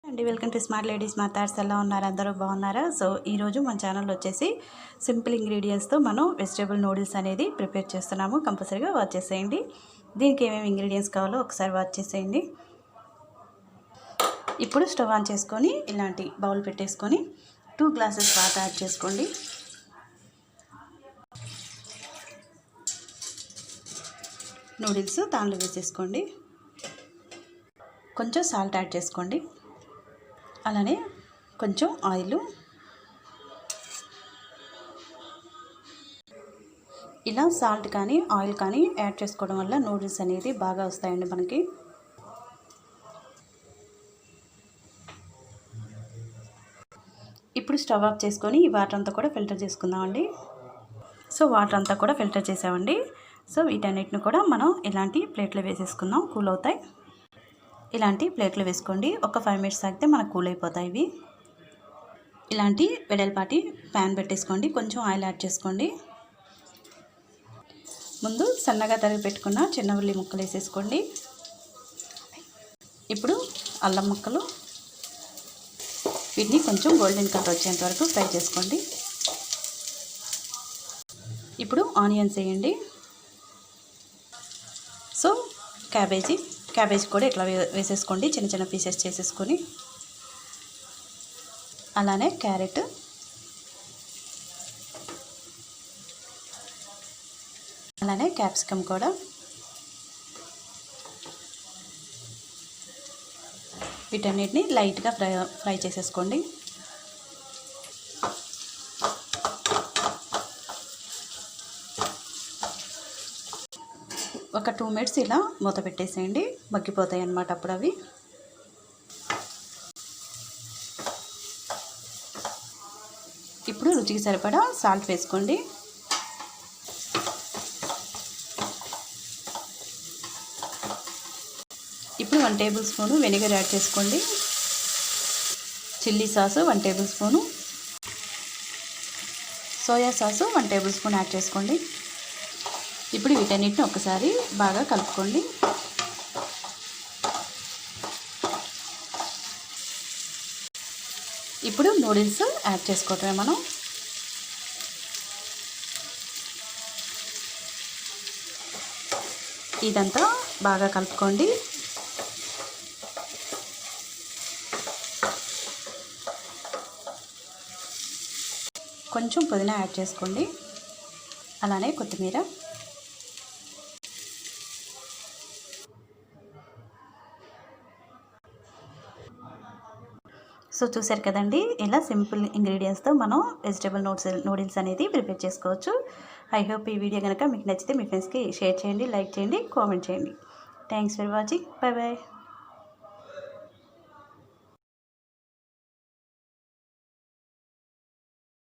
అండి welcome to smart ladies మాట్లాడ్స్. ఎలా ఉన్నారు? అందరూ బాగున్నారా? సో ఈరోజు మన ఛానల్ వచ్చేసి సింపుల్ ఇంగ్రీడియంట్స్తో మనం వెజిటేబుల్ నూడిల్స్ అనేది ప్రిపేర్ చేస్తున్నాము. కంపల్సరీగా వాచ్ చేసేయండి. దీనికి ఏమేమి ఇంగ్రీడియంట్స్ కావాలో ఒకసారి వాచ్ చేసేయండి. ఇప్పుడు స్టవ్ ఆన్ చేసుకొని ఇలాంటి బౌల్ పెట్టేసుకొని 2 గ్లాసెస్ వాటర్ యాడ్ చేసుకోండి. నూడిల్స్ దానిలో వేసేసుకోండి. కొంచెం సాల్ట్ యాడ్ చేసుకోండి. అలానే కొంచెం ఆయిల్. ఇలా సాల్ట్ కానీ ఆయిల్ కానీ యాడ్ చేసుకోవడం వల్ల నూడిల్స్ అనేది బాగా వస్తాయండి మనకి. ఇప్పుడు స్టవ్ ఆఫ్ చేసుకొని ఈ వాటర్ అంతా కూడా ఫిల్టర్ చేసుకుందామండి. సో వాటర్ అంతా కూడా ఫిల్టర్ చేసామండి. సో వీటన్నిటిని కూడా మనం ఇలాంటి ప్లేట్లో వేసేసుకుందాం. కూల్ అవుతాయి. ఇలాంటి ప్లేట్లో వేసుకోండి. ఒక 5 మినిట్స్ ఆగితే మనకు కూల్ అయిపోతాయి ఇవి. ఇలాంటి వెడల్పాటి ప్యాన్ పెట్టేసుకోండి. కొంచెం ఆయిల్ యాడ్ చేసుకోండి. ముందు సన్నగా తరిగి పెట్టుకున్న చిన్న ఉల్లి ముక్కలు వేసేసుకోండి. ఇప్పుడు అల్లం ముక్కలు, వీటిని కొంచెం గోల్డెన్ కలర్ వచ్చేంత వరకు ఫ్రై చేసుకోండి. ఇప్పుడు ఆనియన్స్ వేయండి. సో క్యాబేజీ కూడా ఇట్లా వేసేసుకోండి, చిన్న చిన్న పీసెస్ చేసేసుకొని. అలానే క్యారెట్, అలానే క్యాప్సికమ్ కూడా. వీటన్నిటిని లైట్గా ఫ్రై చేసేసుకోండి. ఒక 2 మినిట్స్ ఇలా మూత పెట్టేసేయండి, మగ్గిపోతాయి అన్నమాట అప్పుడు అవి. ఇప్పుడు రుచికి సరిపడా సాల్ట్ వేసుకోండి. ఇప్పుడు 1 టేబుల్ స్పూను వెనిగర్ యాడ్ చేసుకోండి. Chilli sauce 1 table spoon, soya sauce 1 table spoon add చేసుకోండి. ఇప్పుడు వీటన్నిటిని ఒకసారి బాగా కలుపుకోండి. ఇప్పుడు నూడిల్స్ యాడ్ చేసుకోవటమే మనం. ఇదంతా బాగా కలుపుకోండి. కొంచెం పుదీనా యాడ్ చేసుకోండి, అలానే కొత్తిమీర. సో చూసారు కదండి, ఇలా సింపుల్ ఇంగ్రీడియంట్స్తో మనం వెజిటేబుల్ నూడిల్స్ అనేది ప్రిపేర్ చేసుకోవచ్చు. ఐ హోప్ ఈ వీడియో కనుక మీకు నచ్చితే మీ ఫ్రెండ్స్కి షేర్ చేయండి, లైక్ చేయండి, కామెంట్ చేయండి. Thanks for watching. Bye bye.